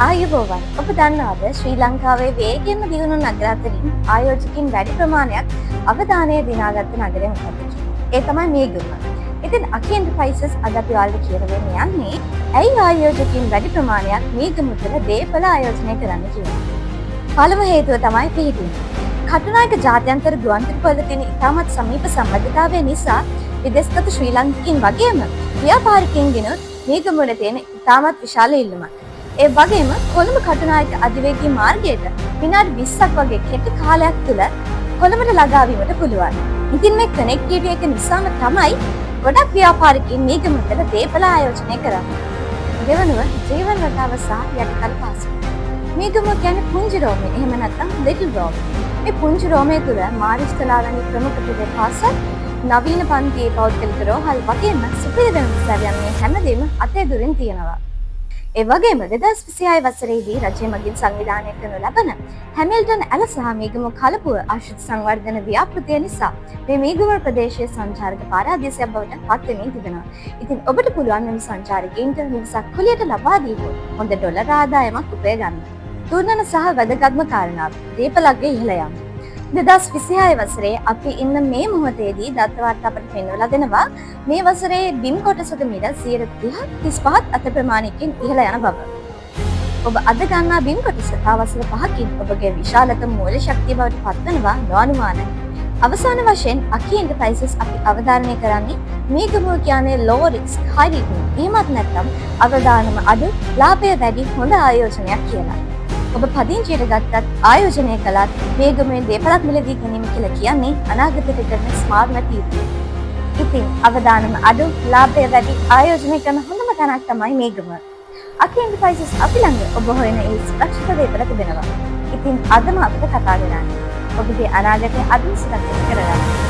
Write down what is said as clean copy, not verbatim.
ආයුබෝවන් ඔබ දන්නවද ශ්‍රී ලංකාවේ වේගයෙන්ම දියුණු නගර අතරින් ආයෝජකින් වැඩි ප්‍රමාණයක් අවධානය දිනාගත්ත නගරය මොකක්ද? ඒ තමයි මේගම. ඉතින් අකි එන්ටර්ප්‍රයිසස් අද අපි ඔයාලට කියලා දෙන්න යන්නේ ඇයි ආයෝජකින් වැඩි ප්‍රමාණයක් මේගම තුළ දේපල ආයෝජනය කරන්න කියලා. පළමු හේතුව තමයි පිහිටීම. කටුනායක ජාත්‍යන්තර ගුවන්තොටුපළ තියෙන ඉතාමත් සමීප සම්බන්ධතාවය නිසා විදේශගත ශ්‍රී ලාංකිකයින් වගේම ව්‍යාපාරිකයින්ගෙනුත් මේගම වල තියෙන ඉතාමත් විශාල ඉල්ලුමක්. ඒ වගේම කොළඹ කටුනායක අධිවේගී මාර්ගයට විනාඩි 20ක් වගේ කෙටි කාලයක් තුළ කොළඹට ළඟා වීමට පුළුවන්. ඉතින් මේ කනෙක්ටිවිටි එක නිසාම තමයි ගොඩක් ව්‍යාපාරිකයින් මේගමකට දේපල ආයෝජනය කරන්නේ. දෙවනුව ජීවන රටාව සහ යටිකල් පාසුව. මේගම කියන්නේ පුංචි රෝමේ, එහෙම නැත්නම් ලිටල් රෝම්. මේ පුංචි රෝමේ තුළ මාරිස්තලා වැනි ප්‍රමුඛ පිටේ පාසල්, නවීන පන්තියේ පෞද්ගලික රෝහල් වගේම සුපිරි වෙනස්කම් යන්නේ හැමදේම අතේ දුරින් තියෙනවා. ඒ වගේම 2026 වසරේදී රජය මගින් සංවිධානය කරනු ලබන හැමිල්ටන් ඇල සහ මේගම කලපුව ආශ්‍රිත සංවර්ධන ව්‍යාපෘතිය නිසා මේ මේගම ප්‍රදේශයේ සංචාරක පාරාදීසයක් බවට පත් වෙමින් තිබෙනවා. ඉතින් ඔබට පුළුවන් මේ සංචාරකයින්ට නිවසක් කුලියට ලබා දීපොත් හොඳ ඩොලර් ආදායමක් උපය ගන්න. තුන්වන සහ වැදගත්ම කාරණාව දේපලක්ගේ ඉහළ යාම. 2026 වසරේ අපි ඉන්න මේ මොහොතේදී දත්තවාර්ත අපට පෙන්වලා දෙනවා මේ වසරේ බිම් කොටසක මිල 35% අත ප්‍රමාණයකින් ඉහළ යන බව. ඔබ අද ගන්නා බිම් කොටස තව වසර 5කින් ඔබගේ විශාලතම මූල්‍ය ශක්තිය බවට පත්වනවා නොඅනුමානයි. අවසාන වශයෙන් අකි එන්ටර්ප්‍රයිසස් අපි අවධාරණය කරන්නේ මේ ගමුව කියන්නේ low risk high return. එහෙමත් නැත්නම් අවදානම අඩු ලාභය වැඩි හොඳ ආයෝජනයක් කියලා. ඔබ පදිංචියට ගත්තත් ආයෝජනය කළත් මේ ගමේ දේපලක් මිලදී ගැනීම කියලා කියන්නේ අනාගතයට කරන ස්මාර්ට් තීරණයක්. ඉතින් අවදානම අඩු ලාභය වැඩි ආයෝජනය කරන හොඳම තැනක් තමයි මේ ගම. අකි එන්ටර්ප්‍රයිසස් අපි ළඟ ඔබ හොයන ඒ සුරක්ෂිත දේපල තිබෙනවා. ඉතින් අදම අපිට කතා කරන්න. ඔබගේ අනාගතය අදින් සුරක්ෂිත කරගන්න.